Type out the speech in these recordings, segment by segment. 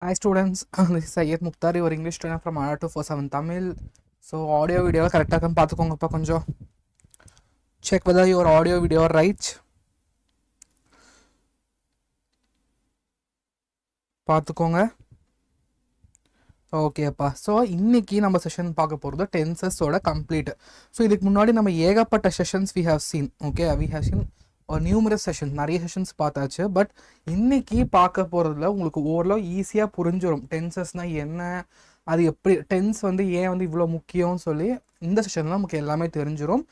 Hi students, this is Syed Mukhtar, your English trainer from Ara 247 Tamil. So audio video correct ah paathukonga konjam. Check whether your audio video are right. பாத்துக்கோங்க. ஓகேப்பா. So இன்னைக்கு நம்ம session பார்க்க போகிறது டென்சஸோட complete. So இதுக்கு முன்னாடி நம்ம ஏகப்பட்ட sessions we have seen. Okay, we have seen numerous session, நிறைய செஷன்ஸ் பார்த்தாச்சு. பட் இன்னைக்கு பார்க்க போகிறதுல உங்களுக்கு ஓரளவு ஈஸியாக புரிஞ்சிடும் டென்சஸ்னால் என்ன, அது எப்படி டென்ஸ் வந்து ஏன் வந்து இவ்வளோ முக்கியம்னு சொல்லி இந்த செஷனில் நமக்கு எல்லாமே தெரிஞ்சிடும்.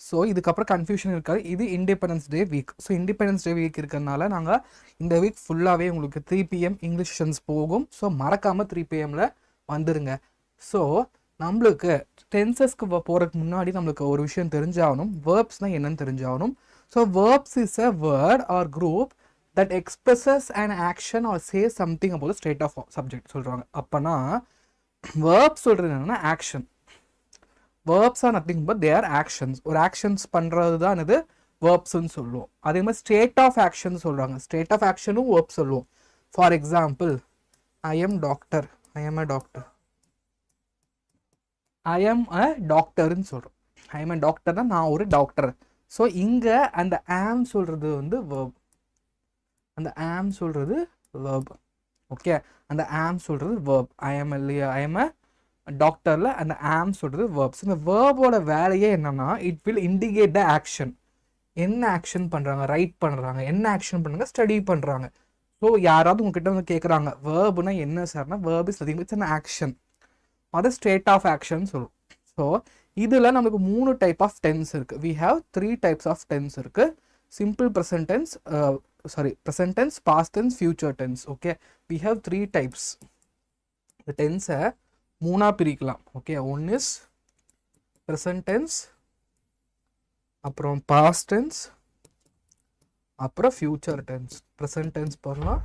ஸோ இதுக்கப்புறம் கன்ஃபியூஷன் இருக்காது. இது independence day week. So independence day week இருக்கிறதுனால நாங்கள் இந்த வீக் ஃபுல்லாகவே உங்களுக்கு 3 PM இங்கிலீஷ் செஷன்ஸ் போகும். ஸோ மறக்காமல் 3 PMல வந்துடுங்க. ஸோ நம்மளுக்கு டென்சஸ்க்கு போகிறதுக்கு முன்னாடி நம்மளுக்கு ஒரு விஷயம் தெரிஞ்சாகணும். வேர்ப்ஸ்னால் என்னன்னு தெரிஞ்சாகணும். So verbs is a word or group that expresses and action or say something about state of subject சொல்கிறாங்க. அப்போனா வேர்ப்ஸ் சொல்கிறது என்னென்னா action. Verbs are nothing but they are actions. ஒரு ஆக்ஷன்ஸ் பண்ணுறது தான் இது வேர்ப்ஸ்ன்னு சொல்லுவோம். அதே மாதிரி ஸ்டேட் ஆஃப் ஆக்ஷன் சொல்கிறாங்க. ஸ்டேட் ஆஃப் ஆக்ஷனும் வேர்ப் சொல்லுவோம். For example, I am doctor, I am a doctor, I am a டாக்டர்னு சொல்கிறோம். ஐ எம் அ டாக்டர்னா நான் ஒரு டாக்டர். ஸோ இங்கே அந்த ஆம் சொல்கிறது வந்து வேர்ப். அந்த ஆம் சொல்கிறது வேர்ப். ஓகே, அந்த ஆம் சொல்கிறது வேர்ப். ஐ எம் இல்லையா, ஐ எம் அ டாக்டரில் அந்த ஆம் சொல்கிறது வேர்ப்ஸ். இந்த வேர்போட வேலையே என்னன்னா, it will indicate the action. என்ன ஆக்ஷன் பண்ணுறாங்க, ரைட் பண்ணுறாங்க, என்ன ஆக்ஷன் பண்ணுறாங்க, ஸ்டடி பண்ணுறாங்க. ஸோ யாராவது உங்ககிட்ட வந்து கேட்குறாங்க வேர்புனா என்ன சார்னா, verb is nothing it's an action. அது ஸ்டேட் ஆஃப் ஆக்ஷன் சொல்லும். ஸோ இதில் நமக்கு 3 டைப் ஆஃப் டென்ஸ் இருக்குது. We have 3 types of tense இருக்குது. Simple present tense, present tense, past tense, future tense. Okay, we have 3 types. இந்த டென்ஸை 3ஆக பிரிக்கலாம். Okay, one is present tense, அப்புறம் பாஸ்ட் டென்ஸ், அப்புறம் ஃபியூச்சர் டென்ஸ். ப்ரெசன்ட் டென்ஸ் போகலாம்,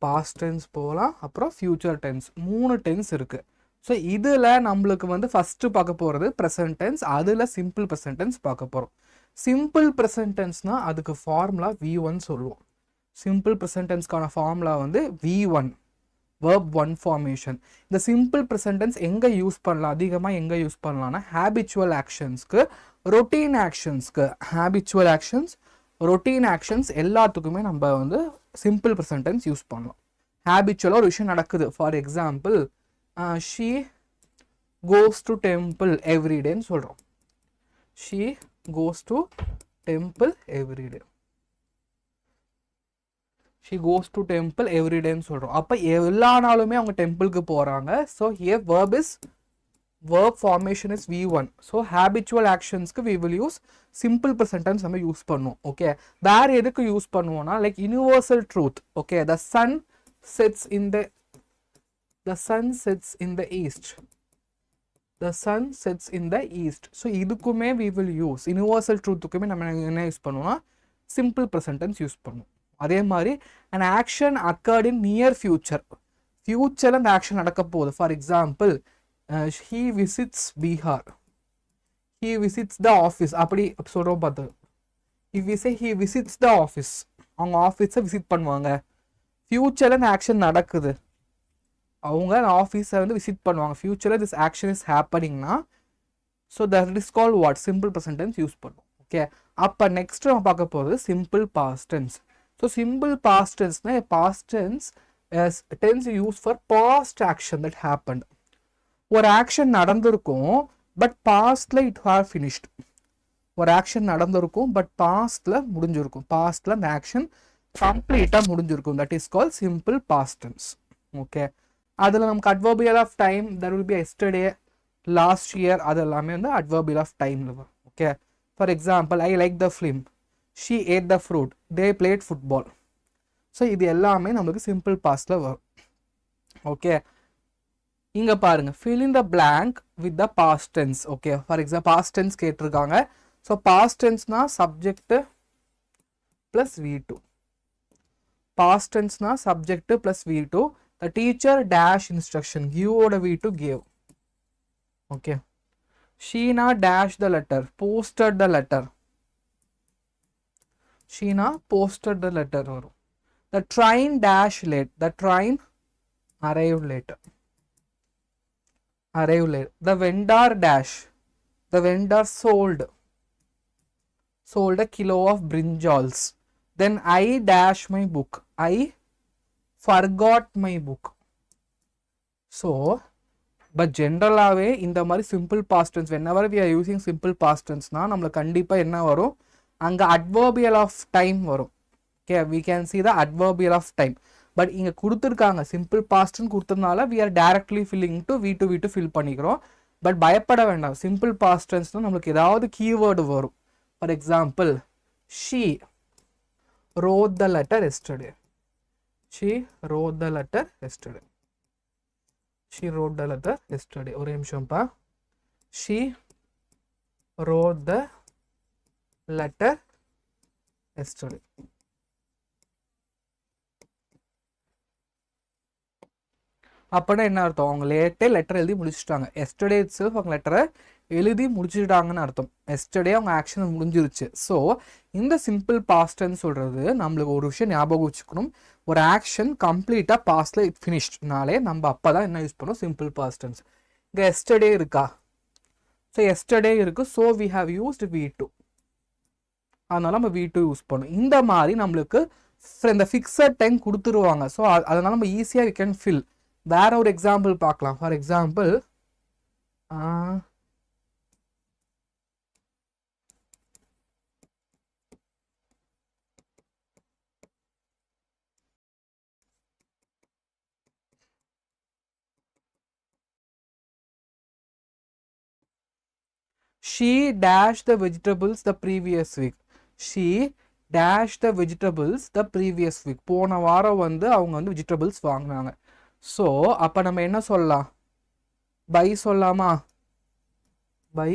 past tense போகலாம், அப்புறம் ஃபியூச்சர் டென்ஸ். 3 டென்ஸ் இருக்குது. ஸோ இதில் நம்மளுக்கு வந்து ஃபஸ்ட்டு பார்க்க போகிறது ப்ரெசன்ட் டென்ஸ். அதில் சிம்பிள் ப்ரெசன்ட் டென்ஸ் பார்க்க போகிறோம். சிம்பிள் ப்ரெசன்ட் டென்ஸ்னால் அதுக்கு ஃபார்முலா V1 சொல்லுவோம். சிம்பிள் ப்ரெசன்ட் டென்ஸ்க்கான ஃபார்முலா வந்து V1, verb 1 ஃபார்மேஷன். இந்த சிம்பிள் ப்ரெசன்ட் டென்ஸ் எங்கே யூஸ் பண்ணலாம், அதிகமாக எங்கே யூஸ் பண்ணலாம்னா ஹேபிச்சுவல் ஆக்ஷன்ஸ்க்கு, ரொட்டீன் ஆக்ஷன்ஸ்க்கு. ஹேபிச்சுவல் ஆக்ஷன்ஸ், ரொட்டீன் ஆக்ஷன்ஸ் எல்லாத்துக்குமே நம்ம வந்து சிம்பிள் ப்ரெசன்ட் டென்ஸ் யூஸ் பண்ணலாம். ஹேபிச்சுவலாக ஒரு விஷயம் நடக்குது. For example, she goes to temple every day ன்னு சொல்கிறோம். she goes to temple every day. she goes to temple every day ன்னு சொல்கிறோம். அப்போ எல்லா நாளுமே அவங்க டெம்பிளுக்கு போகிறாங்க. So here verb is, verb formation is V1. So habitual actionsக்கு we will use simple present tense நம்ம யூஸ் பண்ணுவோம். ஓகே, வேறு எதுக்கு யூஸ் பண்ணுவோம்னா, like universal truth. Okay, the sun sets in the sun sets in the east. The sun sets in the east. So இதுக்குமே we will use universal truthக்குமே நம்ம என்ன use பண்ணுவோம்னா simple present tense use பண்ணுவோம். அதே மாதிரி an action occurred in near future. ஃபியூச்சரில் அந்த action நடக்க போகுது. For example, he visits Bihar, he visits the office. அப்படி சொல்கிறோம் பார்த்து, if we say he visits the office, அவங்க ஆஃபீஸை விசிட் பண்ணுவாங்க. ஃபியூச்சரில் அந்த ஆக்ஷன் நடக்குது, அவங்க ஆஃபீஸை வந்து விசிட் பண்ணுவாங்க. ஃபியூச்சரில் திஸ் ஆக்ஷன் இஸ் ஹேப்பனிங்னா, so that is call what, simple present tense use பண்ணுவோம். ஓகே, அப்போ நெக்ஸ்ட் நம்ம பார்க்க போகிறது simple past tense. So simple past டென்ஸ்னா past tense tense use for past action that happened. ஒரு ஆக்ஷன் நடந்திருக்கும் பட் பாஸ்டில் இட் ஹேவ் ஃபினிஷ்ட். ஒரு ஆக்ஷன் நடந்திருக்கும் பட் பாஸ்டில் முடிஞ்சிருக்கும். பாஸ்டில் அந்த ஆக்ஷன் கம்ப்ளீட்டாக முடிஞ்சிருக்கும். That is call simple past tense. Okay, அதில் நமக்கு adverbial of time, that will be yesterday, last year, அது எல்லாமே வந்து அட்வர்பியல் ஆஃப் டைமில் வரும். Okay, for example, I like the film, she add the fruit, they played football. So இது எல்லாமே நம்மளுக்கு சிம்பிள் பாஸ்டில் வரும். ஓகே, இங்கே பாருங்கள், fill in the blank with the past tense. Okay, for example past tense கேட்டிருக்காங்க. So past tenseனா subject plus V2. past tenseனா subject plus V2. The teacher dash instruction, give ஓட V2 gave. Okay, Sheena dash the letter, posted the letter. Sheena posted the letter வரும். The train dash late, the train arrived late. Arrived late. The vendor dash. The vendor sold a kilo of brinjals. Then I dash my book. I forgot my book. So, but generally in the mari simple past tense, whenever we are using simple past tense na namla kandipa enna varum anga adverbial of time varum. Okay, we can see the adverbial of time. But இங்க கொடுத்திருக்காங்க simple past ன்னு கொடுத்ததுனால we are directly filling to V2 fill பண்ணிக்கிறோம். But பயப்பட வேண்டாம். simple past tense நமக்கு ஏதாவது keyword வரும். For example, she wrote the letter yesterday. She wrote the letter yesterday. She wrote the letter yesterday. ஒரு நிமிஷம்ப்பா. She wrote the letter yesterday. அப்போனா என்ன அர்த்தம்? அவங்க லெட்டர் எழுதி முடிச்சுட்டாங்க. எஸ்டர்டே இட்செல்ஃப் அவங்க லெட்டரை எழுதி முடிச்சுட்டாங்கன்னு அர்த்தம். எஸ்டர்டே அவங்க ஆக்ஷன் முடிஞ்சிருச்சு. ஸோ இந்த சிம்பிள் பாஸ்ட் டென்ஸ் சொல்கிறது நம்மளுக்கு ஒரு விஷயம் ஞாபகம் வச்சுக்கணும். ஒரு ஆக்ஷன் கம்ப்ளீட்டாக பாஸ்டில் இட் ஃபினிஷ்ட்னாலே நம்ம அப்போ தான் என்ன யூஸ் பண்ணோம்? Simple past tense. இங்கே எஸ்டர்டே இருக்கா? ஸோ எஸ்டர்டே இருக்குது. So we have used V2. அதனால நம்ம V2 யூஸ் பண்ணணும். இந்த மாதிரி நம்மளுக்கு இந்த ஃபிக்ஸட் டைம் கொடுத்துருவாங்க. ஸோ அதனால நம்ம ஈஸியாக வி கேன் ஃபில். வேற ஒரு எக்ஸாம்பிள் பார்க்கலாம். For example she dashed the vegetables the previous week. She dashed the vegetables the previous week. போன வாரம் வந்து அவங்க வந்து வெஜிடபிள்ஸ் வாங்கினாங்க. ஸோ அப்போ நம்ம என்ன சொல்லலாம்? பை சொல்லலாமா? By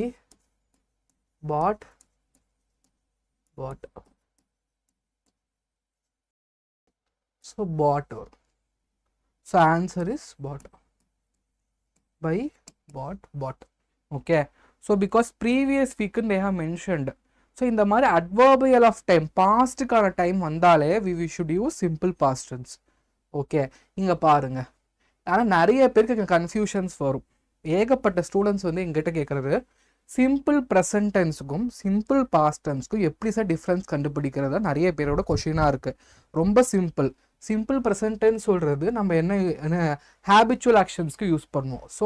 but so but. So answer is but. By but. Okay. So because previous வீக்குன்னு they have mentioned. ஸோ இந்த மாதிரி adverbial of time பாஸ்ட்டுக்கான டைம் வந்தாலே we should use simple past tense. Okay, இங்கே பாருங்க. ஆனால் நிறைய பேருக்கு கன்ஃபியூஷன்ஸ் வரும். ஏகப்பட்ட ஸ்டூடெண்ட்ஸ் வந்து எங்கிட்ட கேட்குறது சிம்பிள் ப்ரெசன்ட் டென்ஸுக்கும் சிம்பிள் பாஸ்ட் டென்ஸுக்கும் எப்படி சார் டிஃப்ரென்ஸ் கண்டுபிடிக்கிறதா நிறைய பேரோட கொஷினாக இருக்குது. ரொம்ப சிம்பிள் ப்ரெசன்ட் டென்ஸ் சொல்கிறது நம்ம என்ன ஹேபிச்சுவல் ஆக்ஷன்ஸ்க்கு யூஸ் பண்ணுவோம். So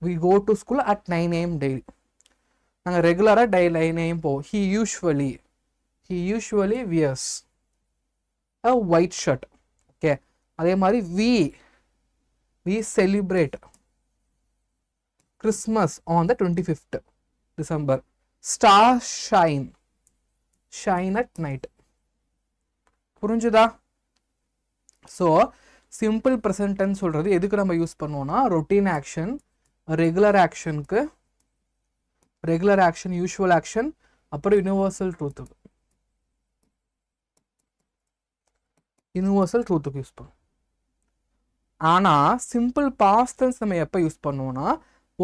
we go to school at 9 AM daily. நாங்கள் ரெகுலராக 9 AM போவோம். he usually wears a white shirt. Okay, அதே மாதிரி we celebrate Christmas on the 25th December. Stars shine at night. புரிஞ்சுதா? ஸோ சிம்பிள் ப்ரெசன்ட் டென்ஸ் சொல்கிறது எதுக்கு நம்ம use பண்ணுவோம்னா routine action, regular action, usual action, அப்புறம் யூனிவர்சல் ட்ரூத்துக்கு யூஸ் பண்ணுவோம். ஆனால் சிம்பிள் பாஸ்ட் டென்ஸ் நம்ம எப்போ யூஸ் பண்ணுவோம்னா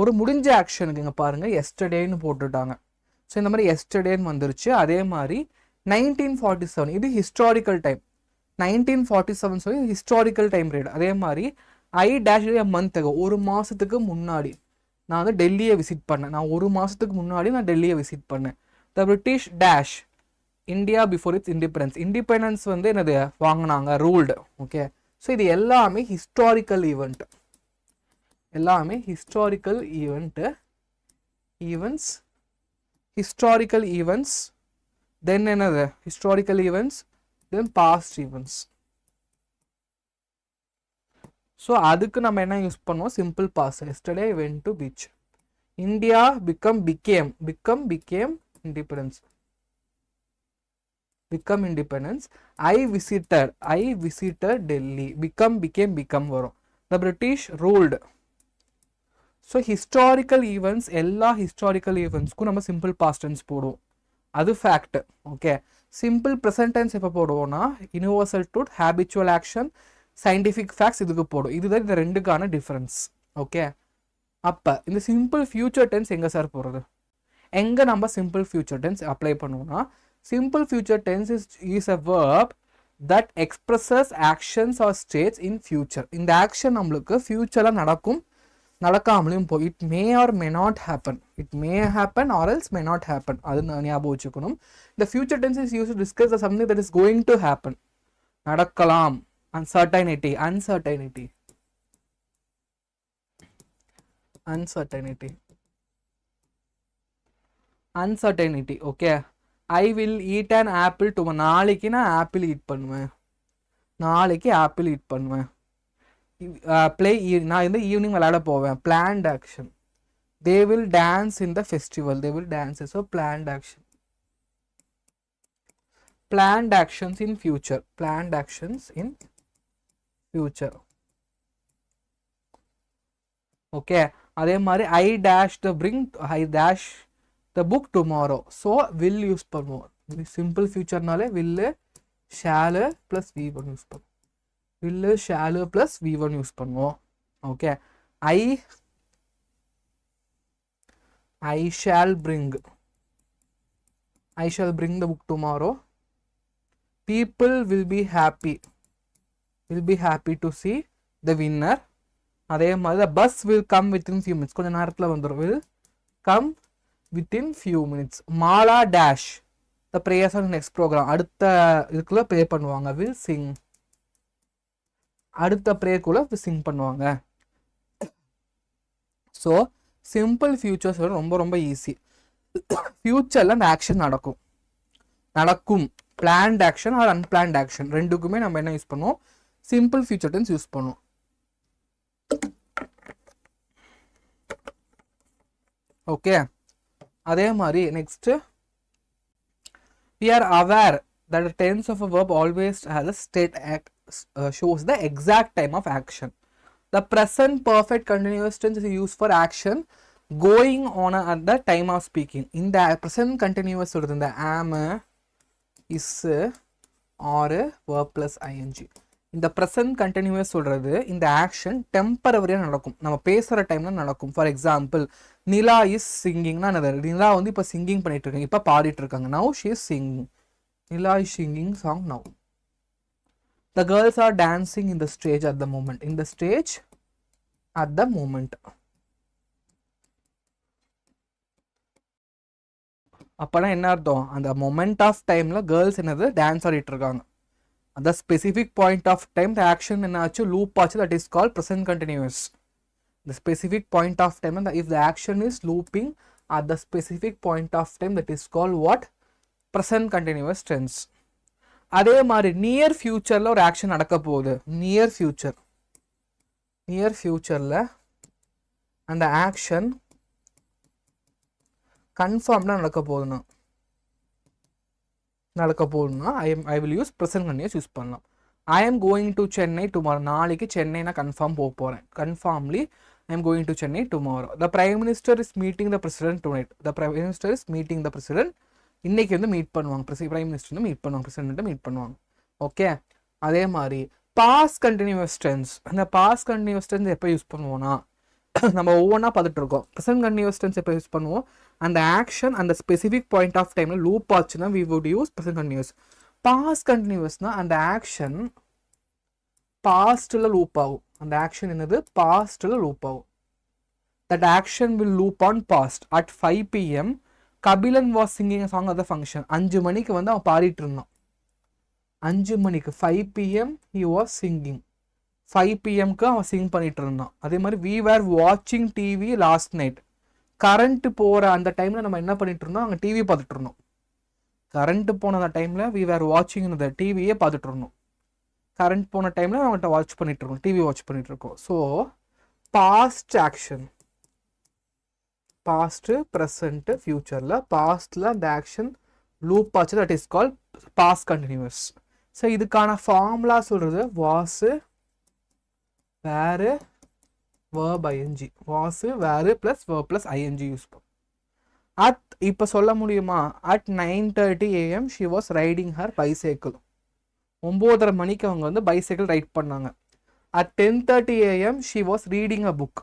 ஒரு முடிஞ்ச ஆக்ஷனுக்கு. இங்கே பாருங்கள், எஸ்டர்டேன்னு போட்டுட்டாங்க. ஸோ இந்த மாதிரி எஸ்டர்டேன்னு வந்துருச்சு. அதே மாதிரி 1947 இது ஹிஸ்டாரிக்கல் டைம். 1947 சொல்லி ஹிஸ்டாரிக்கல் டைம் பீரியட். அதே மாதிரி ஐ டேஷ் மந்த் ஒரு மாதத்துக்கு முன்னாடி நான் வந்து டெல்லியை விசிட் பண்ணேன். நான் டெல்லியை விசிட் பண்ணேன். த British dash India before it's independence வந்து என்னது வாங்கினாங்க, ரூல்டு. ஓகே, ஸோ இது எல்லாமே ஹிஸ்டாரிக்கல் ஈவெண்ட்ஸ் தென் என்னது historical events then past events. So அதுக்கு நம்ம என்ன யூஸ் பண்ணுவோம்? Simple past. Yesterday I went to beach. India became independence. I visited Delhi. became வரும். The British ruled. So historical events எல்லா historical ஈவெண்ட்ஸ்க்கும் நம்ம simple past tense போடுவோம். அது fact. Okay, simple present tense எப்போ போடுவோம்னா universal truth, habitual action, scientific facts இதுக்கு போடும். இதுதான் இந்த ரெண்டுக்கான டிஃப்ரென்ஸ். ஓகே, அப்போ இந்த சிம்பிள் ஃபியூச்சர் டென்ஸ் எங்கே சார் போடுறது? எங்கே நம்ம சிம்பிள் ஃபியூச்சர் டென்ஸ் அப்ளை பண்ணுவோம்னா simple future tense is a verb that expresses actions or states in future. இந்த action நம்மளுக்கு futureல நடக்கும் நடக்காமலும் போ. It may or may not happen. It may happen or else may not happen. அது ஞாபகம் வச்சுக்கணும். The future tense is used to discuss something that is going to happen. நடக்கலாம். Uncertainty. Uncertainty. Uncertainty. Uncertainty. Okay. I will eat an apple tomorrow. நாளைக்கு நான் apple eat பண்ணுவேன். நாளைக்கு apple eat பண்ணுவேன். Play. நான் இந்த ஈவினிங் விளையாட போவேன். Planned action. They will dance in the festival. They will dance. So planned action. Planned actions in future. Planned actions in future. Okay. அதே மாதிரி I dash the book tomorrow. So will use பண்ணுவோம். Simple futureனாலே will, shall plus V1 use பண்ணுவோம். will, shall plus V1 use பண்ணுவோம். Okay. I shall bring the book tomorrow. People will be happy to see the winner. அதே மாதிரி the bus will come within few minutes. கொஞ்ச நேரத்துல வந்துரும். will come within few minutes. Mala dash the prayers on next program. அடுத்த இதுக்குள்ள pray பண்ணுவாங்க. will sing. அடுத்த ப்ரேக்குள்ள sing பண்ணுவாங்க. ஸோ சிம்பிள் ஃபியூச்சர்ஸ் ரொம்ப ரொம்ப ஈஸி. ஃபியூச்சரில் அந்த ஆக்ஷன் நடக்கும். Planned action or unplanned action ரெண்டுக்குமே நம்ம என்ன யூஸ் பண்ணுவோம்? சிம்பிள் ஃபியூச்சர் டென்ஸ் யூஸ் பண்ணுவோம். ஓகே. அதே மாதிரி next we are aware that the tense of a verb always has a state shows the exact time of action. The present perfect continuous tense is used for action going on at the time of speaking. In the present continuous சொல்றது இந்த am, is or verb plus ing. இந்த present continuous சொல்றது இந்த action temporary நடக்கும். நம்ம பேசுற டைம்ல நடக்கும். ஃபார் எக்ஸாம்பிள் நிலா இஸ் சிங்கிங்னா நிலா வந்து இப்போ சிங்கிங் பண்ணிட்டு இருக்காங்க, இப்போ பாடிட்டு இருக்காங்க. Now she is singing. Nila is singing song now. The girls are dancing in the stage at the moment. In the stage at the moment. அப்பனா என்ன அர்த்தம்? அந்த மொமெண்ட் ஆஃப் டைம்ல கேர்ள்ஸ் என்னது டான்ஸ் ஆடிட்டு இருக்காங்க. அந்த specific point of time the action என்ன ஆச்சு? லூப் ஆச்சு. That is called present continuous. The specific point of time, and if the action is looping at the specific point of time, that is called what? Present continuous tense. அதே மாதிரி near ஃபியூச்சர்ல ஒரு action நடக்க போகுது. Near ஃபியூச்சர்ல அந்த action கன்ஃபார்ம்னா நடக்க போகுதுன்னா I will use present continuous use பண்ணலாம். I am going to Chennai tomorrow. நாளைக்கு சென்னை நான் கன்ஃபார்ம் போகிறேன். கன்ஃபார்ம்லி I am going to Chennai tomorrow. The Prime Minister is meeting the President tonight. The Prime Minister is meeting the President. இன்னைக்கு வந்து meet பண்ணுவாங்க. Prime Minister வந்து meet பண்ணுவாங்க. President meet பண்ணுவாங்க. Okay. அதே மாதிரி past continuous tense. அந்த past continuous tense எப்போ யூஸ் பண்ணுவோம்னா நம்ம ஒவ்வொன்றா பார்த்துட்டு இருக்கோம். present continuous tense எப்போ யூஸ் பண்ணுவோம்? அந்த ஆக்ஷன் அந்த ஸ்பெசிஃபிக் பாயிண்ட் ஆஃப் டைம்ல லூப் ஆச்சுன்னா we would use present continuous. past continuousனா அந்த ஆக்ஷன் பாஸ்ட்ல லூப் ஆகும். அந்த ஆக்ஷன் என்னது? பாஸ்ட்ல லூப் ஆகும். That action will loop on past. At 5 PM Kabilan was singing a song at the function. 5 மணிக்கு வந்து அவன் பாடிட்டு இருந்தான். 5 மணிக்கு 5 PM he was singing. 5 PMக்கு அவன் சிங் பண்ணிட்டு இருந்தான். அதே மாதிரி we were watching TV last night. Current போற அந்த டைம்ல நம்ம என்ன பண்ணிட்டு இருந்தோம்? அங்கே டிவி பார்த்துட்டு இருந்தோம். கரண்ட் போன அந்த டைம்ல we were watching இந்த டிவியே பார்த்துட்டு இருந்தோம். கரண்ட் போன டைம்ல அவங்கள்ட்ட வாட்ச் பண்ணிட்டு இருக்கோம், டிவி வாட்ச் பண்ணிட்டு இருக்கோம். So past action, past present ஃபியூச்சர்ல பாஸ்ட்ல அந்த ஆக்ஷன் லூப் ஆச்சு. That is call past continuous. So இதுக்கான ஃபார்முலா சொல்றது was verb verb ing. Was verb plus verb plus ing use பண்ணும். இப்போ சொல்ல முடியுமா? at 9:30 AM she was riding her bicycle. 9:30 மணிக்கு அவங்க வந்து பைசைக்கிள் ரைட் பண்ணாங்க. at 10:30 AM she was reading a book.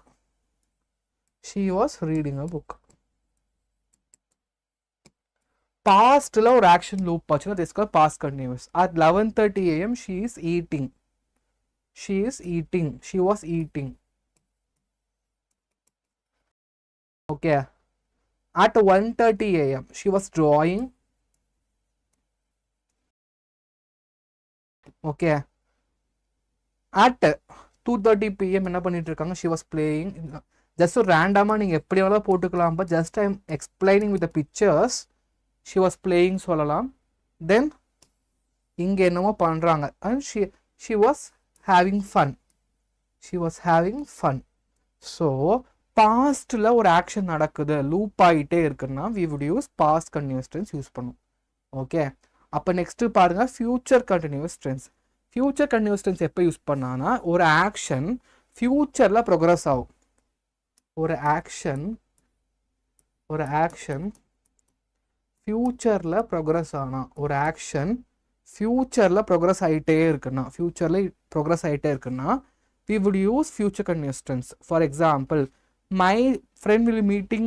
She was reading a book. பாஸ்ட்ல ஒரு ஆக்ஷன் லூப் ஆச்சுன்னா this call past continuous. At 11:30 AM she is eating. She is eating. She was eating. Okay. At 1:30 AM she was drawing. Okay. At 2:30 PM என்ன பண்ணிட்டு இருக்காங்க? She was playing. Just ரேண்டமா நீங்க எப்படி வேணாலும் போட்டுக்கலாம். But just I'm explaining with the pictures. She was playing சொல்லலாம். Then இங்க என்னமோ பண்றாங்க. And she was having fun. She was having fun. So பாஸ்ட்ல ஒரு ஆக்ஷன் நடக்குது, லூப் ஆகிட்டே இருக்குன்னா we would use past continuous tense use பண்ணும். ஓகே, அப்போ நெக்ஸ்ட் பாருங்க future continuous tense. Future continuous tense எப்போ யூஸ் பண்ணான்னா ஒரு ஆக்ஷன் ஃபியூச்சரில் ப்ரோக்ரஸ் ஆகும். ஒரு ஆக்ஷன் ஃபியூச்சரில் ப்ரோக்ரஸ் ஆனால் ஒரு ஆக்ஷன் ஃபியூச்சரில் ப்ரோக்ரஸ் ஆகிட்டே இருக்குன்னா we would use future continuous tense. For example, my friend will be meeting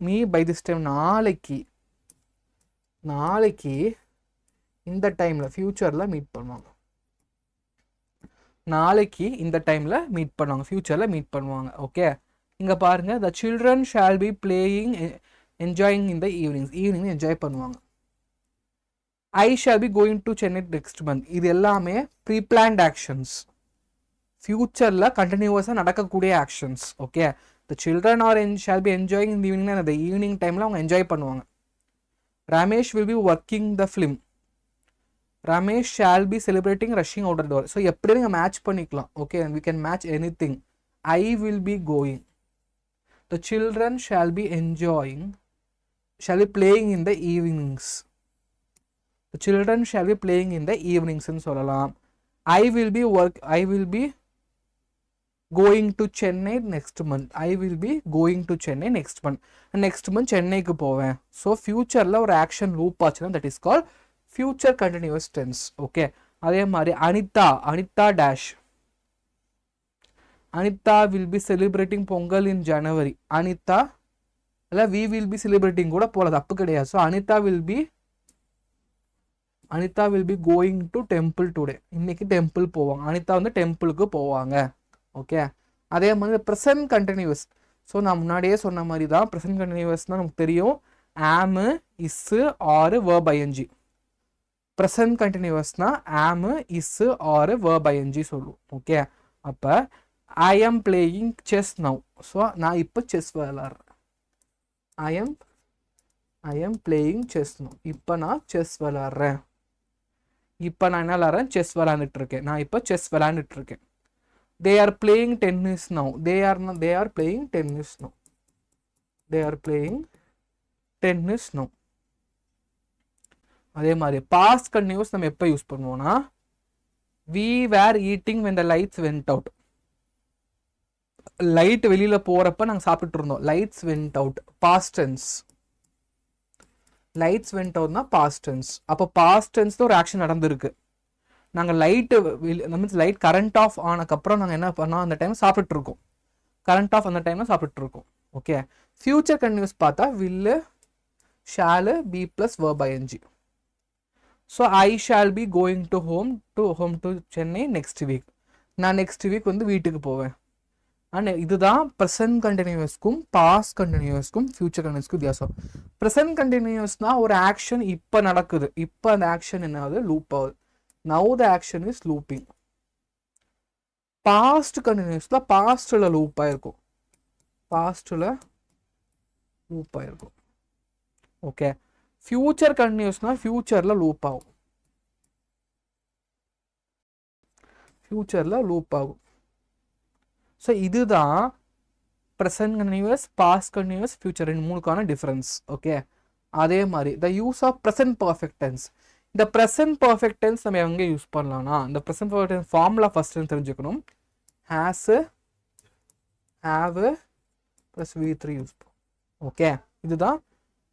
me by this time. நாளைக்கு இந்த டைமில் ஃபியூச்சரில் மீட் பண்ணுவாங்க. நாளைக்கு இந்த டைமில் மீட் பண்ணுவாங்க, ஃபியூச்சரில் மீட் பண்ணுவாங்க. ஓகே, இங்கே பாருங்கள், the children shall be playing enjoying in the evenings. Evening enjoy பண்ணுவாங்க. I shall be going to Chennai next month. இது எல்லாமே ப்ரீ-பிளான்ட் ஆக்ஷன்ஸ், ஃபியூச்சரில் கண்டினியூவஸாக நடக்கக்கூடிய actions. Okay, the children shall be enjoying in the evening. அந்த evening டைமில் அவங்க enjoy பண்ணுவாங்க. Ramesh will be working the film. Ramesh shall be celebrating rushing out the door. So எப்படி நீங்கள் மேட்ச் பண்ணிக்கலாம். Okay, and we can match anything. I will be going. The children shall be playing in the evenings. The children shall be playing in the evenings ன்னு சொல்லலாம். I will be going to Chennai next month. I will be going to Chennai next month. Next month சென்னைக்கு போவேன். So ஃபியூச்சரில் ஒரு action loop ஆச்சுன்னா that is call future continuous tense. Okay, அதே மாதிரி Anitha dash. Anitha will be celebrating Pongal in January. Anitha இல்லை we will be celebrating கூட போல, தப்பு கிடையாது. So Anitha will be going to temple today. இன்னைக்கு டெம்பிள் போவாங்க. அனிதா வந்து டெம்பிளுக்கு போவாங்க. ஓகே, அதே மாதிரி ப்ரெசன்ட் கண்டினியூஸ். ஸோ நான் முன்னாடியே சொன்ன மாதிரி தான் ப்ரெசன்ட் கண்டினியூஸ்னால் நமக்கு தெரியும் am, is, are, verb ING. Present கண்டினியூஸ்னால் am, is, are, verb ING சொல்லுவோம். ஓகே, அப்போ I am playing chess now. So நான் இப்போ செஸ் விளாட்றேன். I am playing chess now. இப்போ நான் செஸ் விளாட்றேன். இப்போ நான் என்ன விளாட்றேன்? செஸ் விளாண்டுட்டு இருக்கேன். நான் இப்போ செஸ் விளாண்டுட்டு இருக்கேன். They are playing tennis now. They are playing tennis now. They are playing tennis now. அதே மாதிரி past continuous நம்ம எப்போ யூஸ் பண்ணுவோம்னா we were eating when the lights went out. Light வெளியில் போகிறப்ப நாங்கள் சாப்பிட்டு இருந்தோம். lights went out, past tense. lights went outனா past tense. அப்போ past tense ஒரு ஆக்ஷன் நடந்திருக்கு. நாங்கள் லைட் கரண்ட் ஆஃப் ஆனதுக்கப்புறம் நாங்கள் என்ன பண்ணோம்? அந்த டைம் சாப்பிட்ருக்கோம். கரண்ட் ஆஃப் அந்த டைமில் சாப்பிட்ருக்கோம். ஓகே, ஃபியூச்சர் கண்டினியூஸ் பார்த்தா will, shall, be plus verb I N G. So I shall be going to home to Chennai next week. நான் நெக்ஸ்ட் வீக் வந்து வீட்டுக்கு போவேன். அண்ட் இதுதான் ப்ரெசன்ட் கண்டினியூஸ்க்கும் பாஸ்ட் கண்டினியூஸ்க்கும் ஃபியூச்சர் கண்டினியூஸ்க்கும் வித்தியாசம். ப்ரெசன்ட் கண்டினியூஸ்னால் ஒரு ஆக்ஷன் இப்போ நடக்குது. இப்போ அந்த ஆக்ஷன் என்ன ஆகுது? லூப் ஆகுது. Now the action is looping. Past continuous la past la loop ஆயிருக்கும். Okay, future continuous na future la loop ஆகும். So இதுதான் present continuous, past continuous, future in மூணுக்கான difference. Okay, அதே மாதிரி the use of present perfect tense. இந்த present perfect tense நம்ம எங்கே use பண்ணலாம்னா இந்த present perfect tense formula first தெரிஞ்சுக்கணும். Has, have plus V3 use பண்ணும். ஓகே, இதுதான்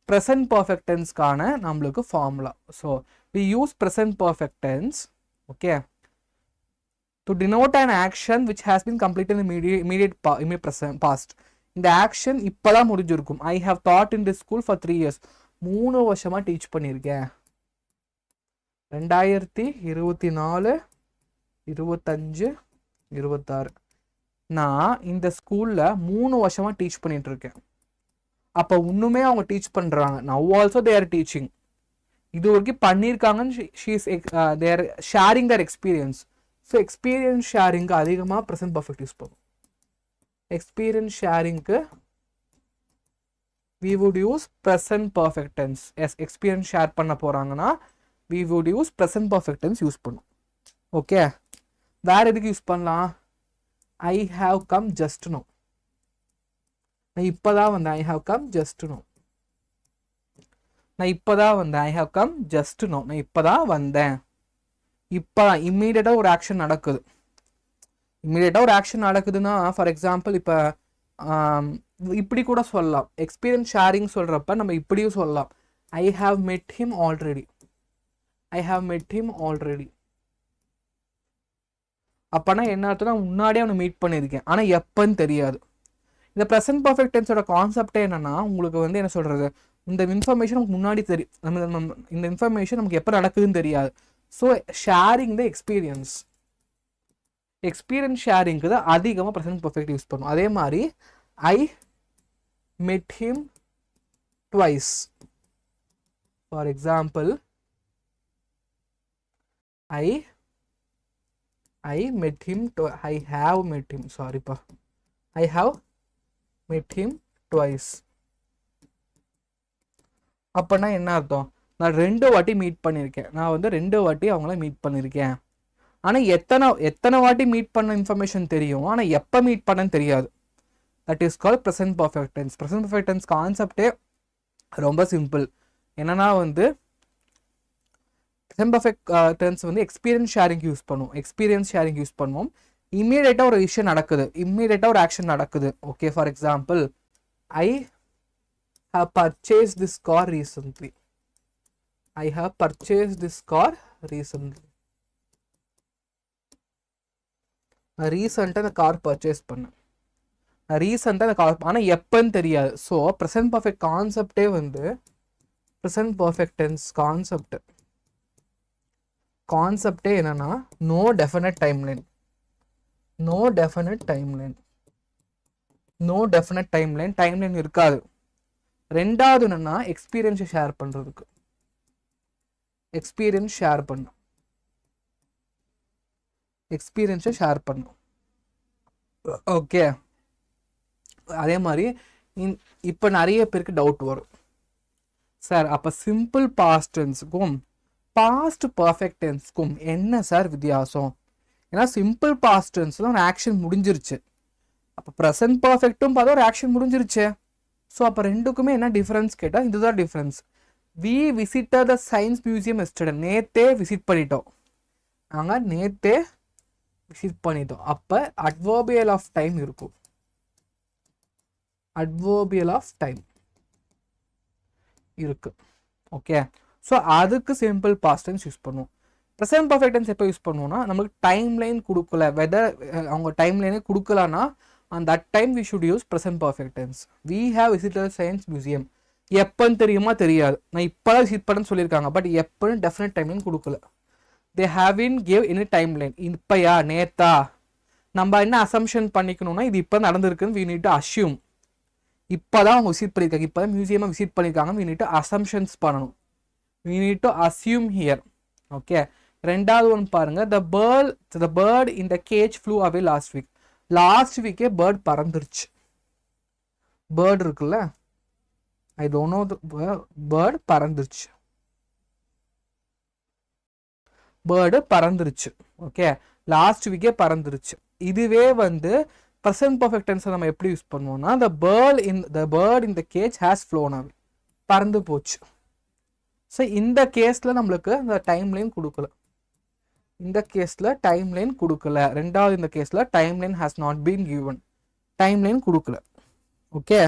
ப்ரெசன்ட் பர்ஃபெக்ட் டென்ஸ்க்கான நம்மளுக்கு formula. So we use present perfect tense okay to denote an action which has been completed immediate past. இந்த ஆக்ஷன் இப்போ தான் முடிஞ்சிருக்கும். I have taught in this school for 3 years. 3 வருஷமா டீச் பண்ணியிருக்கேன். 2024 25 26 நான் இந்த ஸ்கூல்ல 3 வருஷமா டீச் பண்ணிட்டு இருக்கேன். அப்போ இன்னுமே அவங்க டீச் பண்றாங்க. Now also they are teaching. இது வரைக்கும் பண்ணியிருக்காங்கன்னு their sharing their experience. So experience ஷேரிங்க்கு அதிகமாக ப்ரெசன்ட் பர்ஃபெக்ட் யூஸ் பண்ணும். எக்ஸ்பீரியன்ஸ் ஷேரிங்க்கு we would use present perfect tense. Yes, experience ஷேர் பண்ண போறாங்கன்னா we would use present perfect tense use பண்ணும். ஓகே, வேற எதுக்கு யூஸ் பண்ணலாம்? I have come just now. நான் இப்போதான் வந்தேன். I have come just now. நான் இப்போதான் வந்தேன். I have come just now. நான் இப்போதான் வந்தேன். இப்போதான் இம்மீடியட்டாக ஒரு ஆக்ஷன் நடக்குது. இம்மீடியட்டாக ஒரு ஆக்ஷன் நடக்குதுன்னா ஃபார் எக்ஸாம்பிள் இப்போ இப்படி கூட சொல்லலாம். எக்ஸ்பீரியன்ஸ் ஷேரிங் சொல்கிறப்ப நம்ம இப்படியும் சொல்லலாம். ஐ ஹாவ் மெட் ஹிம் ஆல்ரெடி. ஐ ஹாவ் மெட் ஹிம் ஆல்ரெடி. அப்போனா என்ன அர்த்தம்னா முன்னாடியே அவனை மீட் பண்ணியிருக்கேன், ஆனால் எப்போன்னு தெரியாது. இந்த ப்ரெசன்ட் பர்ஃபெக்ட் டென்ஸோட கான்செப்டே என்னன்னா, உங்களுக்கு வந்து என்ன சொல்கிறது, இந்த இன்ஃபர்மேஷன் நமக்கு முன்னாடி தெரியும். இந்த இன்ஃபர்மேஷன் நமக்கு எப்போ நடக்குதுன்னு தெரியாது. So sharing the experience. Experience ஷேரிங்க்கு தான் அதிகமாக ப்ரெசன்ட் பர்ஃபெக்ட் யூஸ் பண்ணும். அதே மாதிரி ஐ met him twice. For example, I met him I have met him, sorry pa, I have met him twice. அப்பனா என்ன அர்த்தம்? நான் 2 வாட்டி மீட் பண்ணியிருக்கேன். நான் வந்து 2 வாட்டி அவங்கள மீட் பண்ணியிருக்கேன். ஆனால் எத்தனை வாட்டி மீட் பண்ண இன்ஃபர்மேஷன் தெரியும், ஆனால் எப்போ மீட் பண்ணன்னு தெரியாது. That is called present perfect tense. Present perfect tense கான்செப்டே ரொம்ப சிம்பிள். என்னன்னா வந்து ப்ரெசன்ட் பர்ஃபெக்ட் டென்ஸ் வந்து எக்ஸ்பீரியன்ஸ் ஷேரிங் யூஸ் பண்ணுவோம். எக்ஸ்பீரியன்ஸ் ஷேரிங் யூஸ் பண்ணுவோம். இம்மீடியட்டாக ஒரு விஷயம் நடக்குது, இம்மீடியட்டாக ஒரு ஆக்ஷன் நடக்குது. Okay, for example I have purchased this car recently. I have purchased this car recently. நான் ரீசெண்டாக அந்த கார் பர்ச்சேஸ் பண்ணேன். நான் ரீசெண்டாக அந்த கார், ஆனால் எப்போன்னு தெரியாது. ஸோ ப்ரெசன்ட் பர்ஃபெக்ட் கான்செப்டே வந்து ப்ரெசன்ட் பர்ஃபெக்ட் டென்ஸ் கான்செப்டே என்னன்னா no definite timeline. No definite timeline. No definite timeline. Timeline இருக்காது. ரெண்டாவது என்னன்னா எக்ஸ்பீரியன்ஸை ஷேர் பண்ணுறதுக்கு. எக்ஸ்பீரியன்ஸ் ஷேர் பண்ணும். எக்ஸ்பீரியன்ஸை ஷேர் பண்ணும். ஓகே, அதே மாதிரி இப்போ நிறைய பேருக்கு டவுட் வரும், சார் அப்போ சிம்பிள் பாஸ்ட் டென்ஸுக்கும் பாஸ்ட் பர்ஃபெக்ட் டென்ஸுக்கும் என்ன சார் வித்தியாசம்? ஏன்னா சிம்பிள் பாஸ்ட் டென்ஸில் ஒரு ஆக்ஷன் முடிஞ்சிருச்சு. அப்போ ப்ரெசன்ட் பர்ஃபெக்ட்டும் பார்த்தா ஒரு ஆக்ஷன் முடிஞ்சிருச்சு. ஸோ அப்போ ரெண்டுக்குமே என்ன டிஃப்ரென்ஸ் கேட்டால் இதுதான் difference. We visited the science museum yesterday. நேத்தே விசிட் பண்ணிட்டோம். நாங்கள் நேத்தே விசிட் பண்ணிட்டோம். அப்போ அட்வர்பியல் ஆஃப் டைம் இருக்கும். அட்வர்பியல் ஆஃப் டைம் இருக்கு. ஓகே, ஸோ அதுக்கு சிம்பிள் பாஸ்ட் டென்ஸ் யூஸ் பண்ணுவோம். ப்ரெசன்ட் பர்ஃபெக்ட் டென்ஸ் எப்போ யூஸ் பண்ணுவோம்னா, நமக்கு டைம் லைன் கொடுக்கல, வெதர் அவங்க டைம் லைனே கொடுக்கலன்னா on that time we should use present perfect tense. We have visited science museum. எப்பன்னு தெரியுமா தெரியாது. நான் இப்போதான் விசிட் பண்ணேன்னு சொல்லியிருக்காங்க, பட் எப்போன்னு டெஃபினட் டைம்லைன் கொடுக்கல. தே ஹேவின் கிவ் எனி டைம்லைன். இப்போயா நேத்தா நம்ம என்ன அசம்ஷன் பண்ணிக்கணும்னா இது இப்போ நடந்திருக்குன்னு we need to assume. இப்போ தான் அவங்க விசிட் பண்ணியிருக்காங்க, இப்போ தான் மியூசியமாக விசிட் பண்ணியிருக்காங்க. we need to assumptions பண்ணணும். we need to assume here. Okay, ரெண்டாவது ஒன்று பாருங்க. the bird in the cage flew away last week. Last வீக்கே பேர்ட் பறந்துருச்சு. பேர்ட் இருக்குல்ல, ஐ டோன்ட் நோ, பேர்ட் பறந்துருச்சு. பேர்டு பறந்துருச்சு. ஓகே, லாஸ்ட் வீக்கே பறந்துருச்சு. இதுவே வந்து ப்ரெசன்ட் பர்ஃபெக்ட் டென்ஸை நம்ம எப்படி யூஸ் பண்ணுவோம்னா, the bird in the cage has flown away. பறந்து போச்சு. ஸோ இந்த கேஸில் நம்மளுக்கு அந்த டைம்லைன் கொடுக்கல. இந்த கேஸில் டைம்லைன் கொடுக்கல. ரெண்டாவது இந்த கேஸில் timeline has not been given. Timeline கொடுக்கல. ஓகே,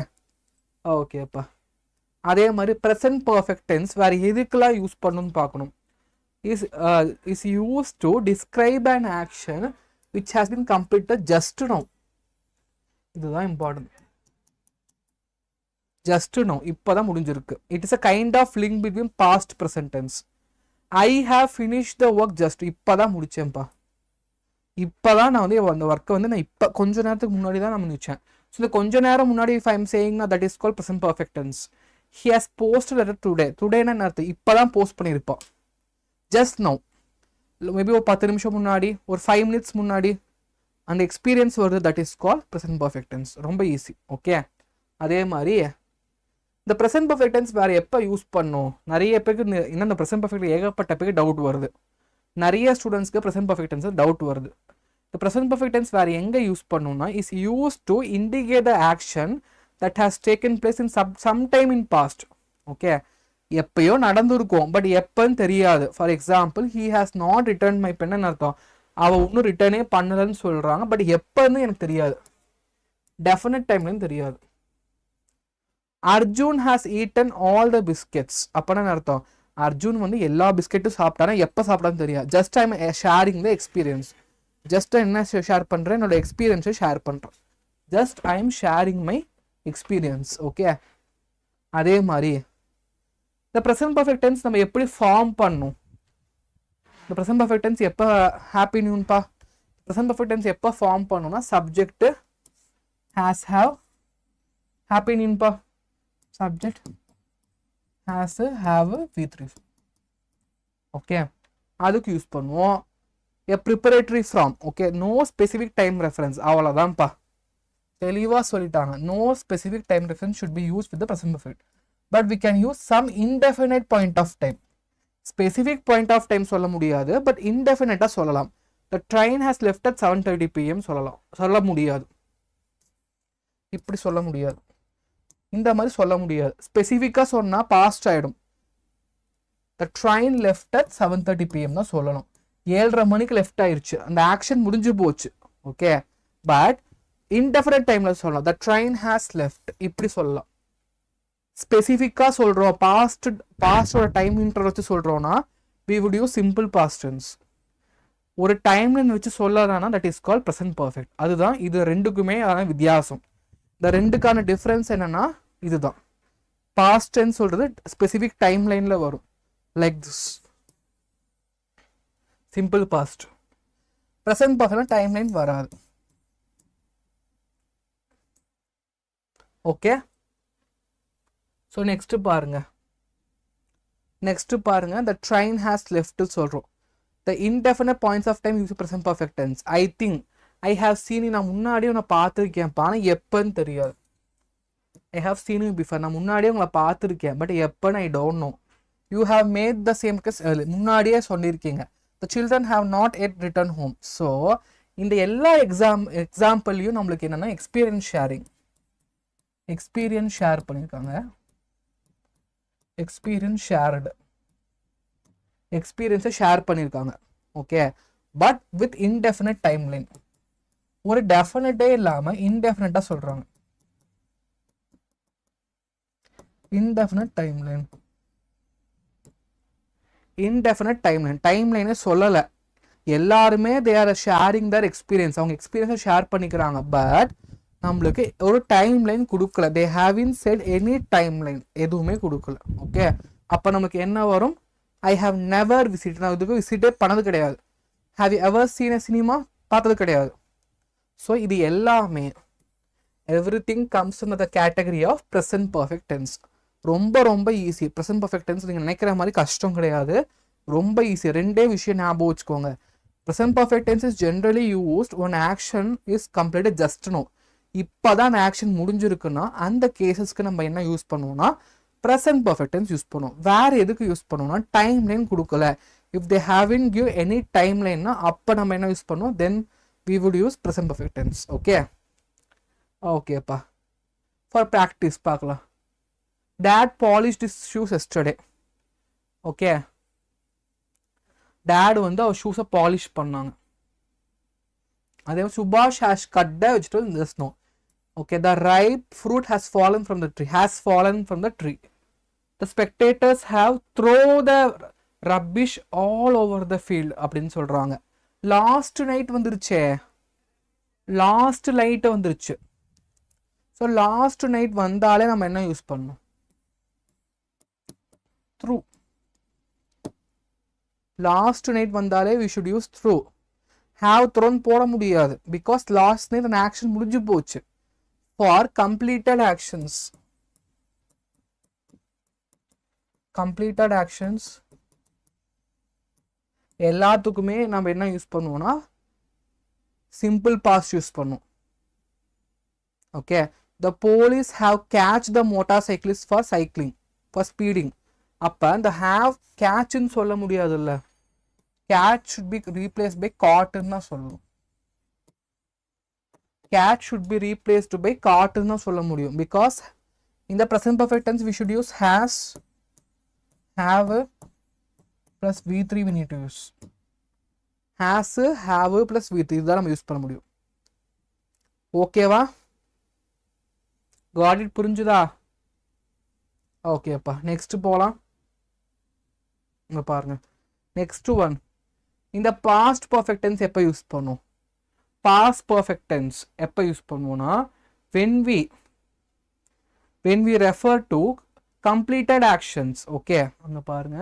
ஓகேப்பா. அதே மாதிரி ப்ரெசன்ட் பர்ஃபெக்ட் டென்ஸ் வேறு எதுக்கெல்லாம் யூஸ் பண்ணணும்னு பார்க்கணும். Is use to describe an action which has been completed just now. இதுதான் இம்பார்ட்டன்ட். just now இப்போதான் முடிஞ்சிருக்கு. It is a kind of link between past present tense. I have finished the work just இப்போதான் முடிச்சேன்ப்பா. இப்போதான் நான் வந்து அந்த ஒர்க்கை வந்து நான் இப்போ கொஞ்ச நேரத்துக்கு முன்னாடி தான் நான் முடிச்சேன். ஸோ இந்த கொஞ்ச நேரம் முன்னாடி if I am saying that is called present perfect tense. He has posted it today. Todayனா என்ன அர்த்தம்? இப்போதான் போஸ்ட் பண்ணியிருப்பான். just now மேபி ஒரு 10 நிமிஷம் முன்னாடி, ஒரு 5 minutes முன்னாடி அந்த எக்ஸ்பீரியன்ஸ் வருது, that is call present perfect tense. ரொம்ப ஈஸி. ஓகே, அதே மாதிரி இந்த ப்ரெசன்ட் பர்ஃபெக்ட் டென்ஸ் வேறு எப்போ யூஸ் பண்ணோம்? நிறைய பேருக்கு இன்னும் இந்த ப்ரெசன்ட் பர்ஃபெக்ட் ஏகப்பட்ட பேருக்கு டவுட் வருது. நிறைய ஸ்டூடெண்ட்ஸ்க்கு ப்ரெசன்ட் பர்ஃபெக்ட் டென்ஸ் டவுட் வருது. இந்த ப்ரெசன்ட் பர்ஃபெக்ட் டென்ஸ் வேறு எங்கே யூஸ் பண்ணணும்னா, is use to indicate the action that has taken place in some time in past. Okay, எப்பயோ நடந்திருக்கும், பட் எப்போன்னு தெரியாது. For example, he has not return my pen அர்த்தம், அவள் இன்னும் ரிட்டர்னே பண்ணலன்னு சொல்கிறாங்க, பட் எப்போன்னு எனக்கு தெரியாது, டெஃபினட் டைம்லன்னு தெரியாது. Arjun has eaten all the biscuits அப்போன்னு அர்த்தம், அர்ஜுன் வந்து எல்லா பிஸ்கெட்டும் சாப்பிட்டானா, எப்போ சாப்பிட்டான்னு தெரியாது. Just I am sharing the experience. Just என்ன ஷேர் பண்ணுறேன்? என்னோட எக்ஸ்பீரியன்ஸை ஷேர் பண்ணுறேன். Just I am sharing my experience. Okay, அதே மாதிரி இந்த ப்ரெசன்ட் பர்ஃபெக்ட் டென்ஸ் நம்ம எப்படி ஃபார்ம் பண்ணணும்? இந்த ப்ரெசன்ட் பர்ஃபெக்ட் டென்ஸ் எப்போ ஹாப்பி நியூன்பா? ப்ரெசன்ட் பர்ஃபெக்ட் டென்ஸ் எப்போ ஃபார்ம் பண்ணணும்னா, சப்ஜெக்ட் ஹேஸ் ஹாவ் ஹாப்பி நியூன்பா, subject has have V3. Okay, அதுக்கு யூஸ் பண்ணுவோம். A preparatory from. Okay, no specific time reference. அவ்வளோதான்ப்பா, தெளிவாக சொல்லிட்டாங்க. No specific time reference should be use with the present perfect. But we can use some indefinite point of time. Specific point of time சொல்ல முடியாது, but இன்டெஃபினட்டாக சொல்லலாம். The train has left at 7:30 PM சொல்லலாம். சொல்ல முடியாது, இப்படி சொல்ல முடியாது, இந்த மாதிரி சொல்ல முடியாது. ஸ்பெசிஃபிக்காக சொன்னால் பாஸ்ட் ஆகிடும். The train left at 7:30 PM தான் சொல்லணும். 7:30 மணிக்கு லெஃப்ட் ஆயிடுச்சு, அந்த ஆக்ஷன் முடிஞ்சு போச்சு. ஓகே, பட் இன்டெஃபினட் டைமில் சொல்லலாம். The train has left இப்படி சொல்லலாம். ஸ்பெசிஃபிக்காக சொல்கிறோம், பாஸ்டோட டைம் இன்டர் வச்சு சொல்கிறோன்னா we would use simple past tense. ஒரு டைம்லைன் வச்சு சொல்லலாம்னா that is call present perfect. அதுதான் இது ரெண்டுக்குமே வித்தியாசம். இந்த ரெண்டுக்கான டிஃப்ரென்ஸ் என்னன்னா இதுதான். பாஸ்ட் டென்ஸ் சொல்கிறது ஸ்பெசிஃபிக் டைம்லைனில் வரும், like this simple past. Present பர்ஃபெக்ட்னா டைம்லைன் வராது. ஓகே, ஸோ நெக்ஸ்ட்டு பாருங்க, the train has left சொல்கிறோம். the indefinite points of time use present perfect tense. I think, I have seen you, நான் முன்னாடியே உன்னை பார்த்துருக்கேன்ப்பா, ஆனால் எப்போன்னு தெரியாது. I have seen you before, நான் முன்னாடியே உங்களை பார்த்துருக்கேன், பட் எப்போன்னு I don't know. You have made the same case early, முன்னாடியே சொல்லியிருக்கீங்க. the children have not yet returned home. So இந்த எல்லா எக்ஸாம்பிள்லையும் நம்மளுக்கு என்னென்னா எக்ஸ்பீரியன்ஸ் ஷேர் பண்ணியிருக்காங்க. எக்ஸ்பீரியன்ஸை ஷேர் பண்ணியிருக்காங்க. Okay, but with indefinite timeline. ஒரு டெஃபினட்டே இல்லாமல் இன்டெஃபினட்டாக சொல்கிறாங்க. இன்டெஃபினட் டைம்லைனே சொல்லலை. எல்லாருமே they are sharing their experience, அவங்க எக்ஸ்பீரியன்ஸை ஷேர் பண்ணிக்கிறாங்க, பட் நம்மளுக்கு ஒரு டைம்லைன் கொடுக்கல. தே ஹேவின் செட் எனி டைம்லைன், எதுவுமே கொடுக்கல. ஓகே, அப்போ நமக்கு என்ன வரும்? ஐ ஹாவ் நெவர் விசிட், நான் இதுக்கு விசிட்டே பண்ணது கிடையாது. Have you ever seen a cinema, பார்த்தது கிடையாது. ஸோ இது எல்லாமே everything comes in the category of present perfect tense. ரொம்ப ரொம்ப ஈஸி. ப்ரெசன்ட் பர்ஃபெக்ட் டென்ஸ் நீங்கள் நினைக்கிற மாதிரி கஷ்டம் கிடையாது, ரொம்ப ஈஸி. ரெண்டே விஷயம் ஞாபகம் வச்சுக்கோங்க. Present perfect tense is generally used one action is completed just now. இப்போ தான் அந்த ஆக்ஷன் முடிஞ்சிருக்குன்னா அந்த கேசஸ்க்கு நம்ம என்ன யூஸ் பண்ணுவோம்னா ப்ரெசன்ட் பர்ஃபெக்ட் டென்ஸ் யூஸ் பண்ணுவோம். வேறு எதுக்கு யூஸ் பண்ணுவோம்னா டைம் லைன் கொடுக்கல. If they haven't give any time லைன்னா அப்போ நம்ம என்ன யூஸ் பண்ணுவோம், then we would use present perfect tense. ஓகேப்பா. ஃபார் ப்ராக்டிஸ் பார்க்கலாம். Dad polished his shoes yesterday. ஓகே, டேட் வந்து அவர் ஷூஸை பாலிஷ் பண்ணாங்க. அதே சுபாஷ் ஹேஸ் கட்டை வச்சுட்டு this no. Okay, the ripe fruit has fallen from the tree. The spectators have thrown the rubbish all over the field அப்படின்னு சொல்கிறாங்க. லாஸ்ட் நைட் வந்துருச்சு. ஸோ லாஸ்ட் நைட் வந்தாலே நம்ம என்ன யூஸ் பண்ணணும்? த்ரூ. லாஸ்ட் நைட் வந்தாலே we should use through. have thrown போட முடியாது because last night an action முடிஞ்சு போச்சு. for completed actions, completed actions எல்லாத்துக்குமே நம்ம என்ன யூஸ் பண்ணுவோம்னா simple past யூஸ் பண்ணுவோம். okay, the police have catch the motorcyclist for cycling, for speeding. அப்ப இந்த have catch ன்னு சொல்ல முடியாதுல்ல, catch should be replaced by caught ன்னு சொல்லணும். catch should be replaced by caught ன்னு சொல்ல முடியும் because in the present perfect tense we should use has, have plus v3 we need to use. has, have plus v3 இதுதான் நம்ம use பண்ண முடியும். ஓகேவா? got it? புரிஞ்சுதா? ஓகேப்பா, நெக்ஸ்ட் போலாம். இங்க பாருங்க, நெக்ஸ்ட் ஒன். இந்த பாஸ்ட் பர்ஃபெக்ட் டென்ஸ் எப்போ யூஸ் பண்ணுவோம்? பாஸ்ட் பர்ஃபெக்ட் டென்ஸ் எப்போ யூஸ் பண்ணுவோம்னா when we refer to completed actions. ஓகே, அங்க பாருங்க.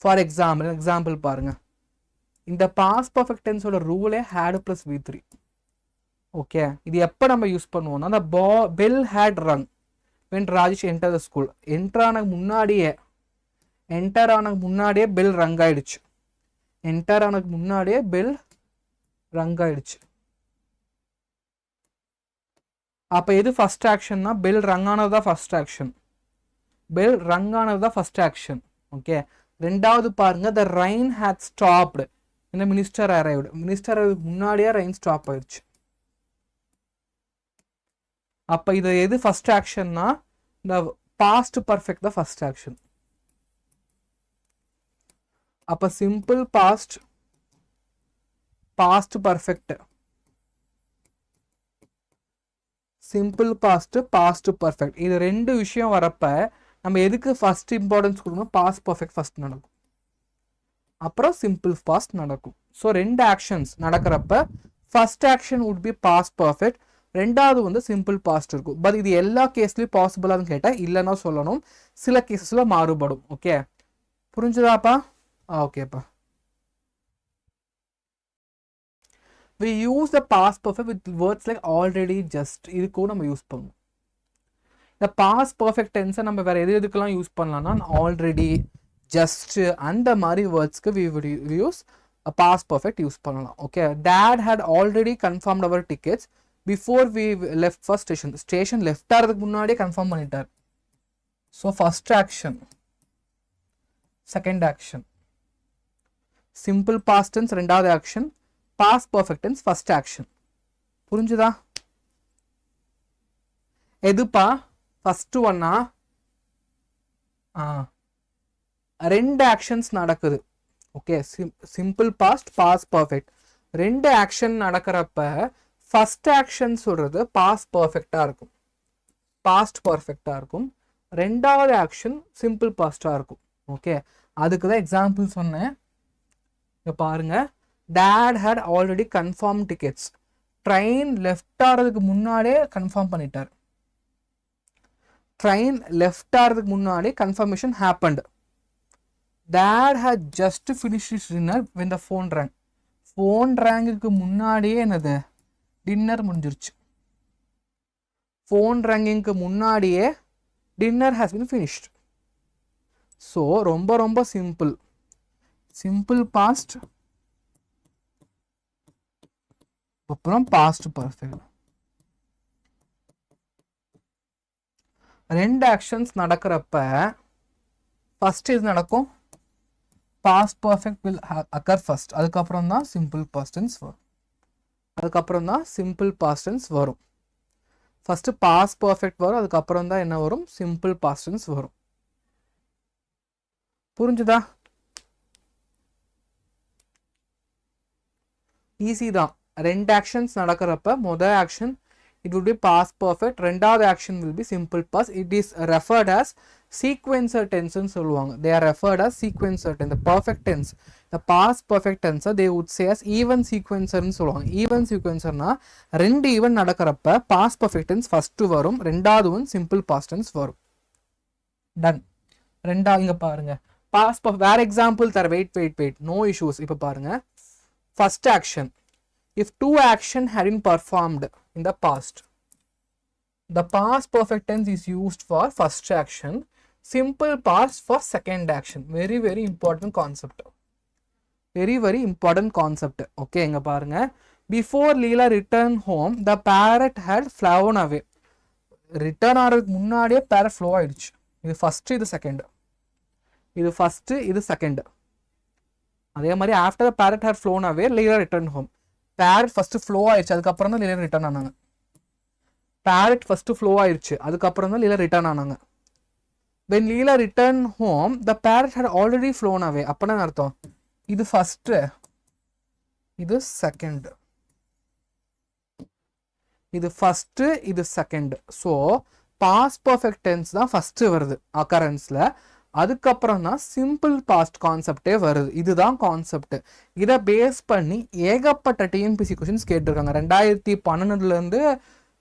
ஃபார் எக்ஸாம்பிள் பாருங்க, இந்த பாஸ்ட் பர்ஃபெக்ட் டென்ஸோட ரூலே had plus v3. ஓகே, இது எப்போ நம்ம யூஸ் பண்ணுவோம்னா அந்த bell had rung when Rajesh enter the school. Enter ஆன முன்னாடியே பெல் ரங் ஆயிடுச்சு. என்டர் ஆனதுக்கு முன்னாடியே பெல் ரங் ஆயிடுச்சு. அப்போ எது ஃபர்ஸ்ட் ஆக்ஷன்னா பெல் ரங் ஆனது தான் ஃபர்ஸ்ட் ஆக்ஷன். பெல் ரங் ஆனது தான் ஃபர்ஸ்ட் ஆக்ஷன். ஓகே, ரெண்டாவது பாருங்க, the rain had stopped இந்த மினிஸ்டர் அரைவ்டு. மினிஸ்டர் முன்னாடியே ரெயின் ஸ்டாப் ஆயிடுச்சு. அப்போ இது எது ஃபர்ஸ்ட் ஆக்ஷன்னா இந்த பாஸ்ட் பர்ஃபெக்ட் தான் ஃபர்ஸ்ட் ஆக்ஷன். அப்போ simple past, past perfect, simple past, past perfect, இது ரெண்டு விஷயம் வரப்ப நம்ம எதுக்கு ஃபர்ஸ்ட் இம்பார்ட்டன்ஸ் கொடுக்கணும்? பாஸ்ட் பர்ஃபெக்ட் ஃபர்ஸ்ட் நடக்கும், அப்புறம் சிம்பிள் பாஸ்ட் நடக்கும். ஸோ ரெண்டு ஆக்ஷன்ஸ் நடக்கிறப்ப first action would be past perfect, ரெண்டாவது வந்து சிம்பிள் பாஸ்ட் இருக்கும். பட் இது எல்லா கேஸ்லையும் பாசிபிளான்னு கேட்டால் இல்லைன்னா சொல்லணும், சில கேசஸ்ல மாறுபடும். ஓகே, புரிஞ்சுதாப்பா? ஓகேப்பா. we use the past perfect with words like already, just. இதுக்கும் நம்ம யூஸ் பண்ணுவோம். இந்த past perfect tense நம்ம வேற எதுக்கெல்லாம் யூஸ் பண்ணலாம்னா already, just அந்த மாதிரி வேர்ட்ஸ்க்கு we would use a past perfect use பண்ணலாம். Okay, dad had already confirmed our tickets before we left for station. Station left ஆகிறதுக்கு முன்னாடியே கன்ஃபார்ம் பண்ணிட்டார். So first action, second action. Simple past tense ரெண்டாவது action, past perfect tense first action. புரிஞ்சுதா? எதுப்பா first ஒன்னா? ரெண்டு actions நடக்குது. Okay, simple past, past perfect, ரெண்டு ஆக்ஷன் நடக்கிறப்ப ஃபர்ஸ்ட் ஆக்ஷன் சொல்றது பாஸ்ட் பர்ஃபெக்டா இருக்கும், பாஸ்ட் பர்ஃபெக்டா இருக்கும். ரெண்டாவது ஆக்ஷன் சிம்பிள் பாஸ்டா இருக்கும். ஓகே, அதுக்கு தான் எக்ஸாம்பிள் சொன்னேன். பாருங்க, dad had already confirmed tickets. Train left ஆகிறதுக்கு முன்னாடியே கன்ஃபார்ம் பண்ணிட்டார். ட்ரெயின் லெஃப்ட் ஆகிறதுக்கு முன்னாடி confirmation happened. dad had just finished his dinner when the phone rang. Phone ரேங்குக்கு முன்னாடியே என்னது? டின்னர் முடிஞ்சிருச்சு. ஃபோன் ரேங்கிங்க்கு முன்னாடியே dinner has been finished. So ரொம்ப ரொம்ப சிம்பிள். சிம்பிள் பாஸ்ட், அப்புறம் பாஸ்ட் பர்ஃபெக்ட். ரெண்டு ஆக்ஷன்ஸ் நடக்கிறப்ப ஃபர்ஸ்ட் இது நடக்கும், past perfect will occur first, அதுக்கப்புறம் தான் சிம்பிள் பாஸ்ட் டென்ஸ் வரும். அதுக்கப்புறம் தான் சிம்பிள் பாஸ்ட் டென்ஸ் வரும். ஃபர்ஸ்ட் பாஸ்ட் பர்ஃபெக்ட் வரும், அதுக்கப்புறம் தான் என்ன வரும்? சிம்பிள் பாஸ்ட் டென்ஸ் வரும். புரிஞ்சுதா? ஈஸி தான். ரெண்டு ஆக்ஷன்ஸ் நடக்கிறப்ப முதல் action it would be past perfect, ரெண்டாவது action will be simple past. it is referred as sequencer tense ன்னு சொல்லுவாங்க. they are referred as sequencer tense. the perfect tense the past perfect tense they would say as even sequencer னு சொல்லுவாங்க. even sequencer னா ரெண்டு event நடக்கறப்ப past perfect tense first வரும், ரெண்டாவது one simple past tense வரும். டன். ரெண்டா இங்க பாருங்க. past வேற எக்ஸாம்பிள் தர. Wait no issues. இப்போ பாருங்க. first action, if two action had been performed in the past, the past perfect tense is used for first action, simple past for second action. Very important concept. Very important concept. Okay, இங்க பாருங்க. Before Leela returned home, the parrot had flown away. Return ஆறதுக்கு முன்னாடியே parrot flow ஆயிடுச்சு. இது first, இது second. இது first, இது second. அதே மாதிரி after the parrot had flown away, Leela returned home. parrot first flow ஆயிடுச்சு, அதுக்கப்புறம் தான் Leela ரிட்டர்ன் ஆனாங்க. parrot ஃபர்ஸ்ட் flow ஆயிடுச்சு, அதுக்கப்புறம் தான் Leela ரிட்டர்ன் ஆனாங்க. when Leela returned home, the parrot had already flown away. அப்பனா என்ன அர்த்தம்? இது ஃபர்ஸ்ட், இது செகண்ட். இது ஃபர்ஸ்ட், இது second. So past perfect tense தான் ஃபர்ஸ்ட் வருது அக்கரன்ஸ்ல, அதுக்கப்புறம் தான் சிம்பிள் பாஸ்ட் கான்செப்டே வருது. இதுதான் கான்செப்ட். இதை பேஸ் பண்ணி ஏகப்பட்ட டிஎன்பிசி கொஸ்டின்ஸ் கேட்டிருக்காங்க. 2012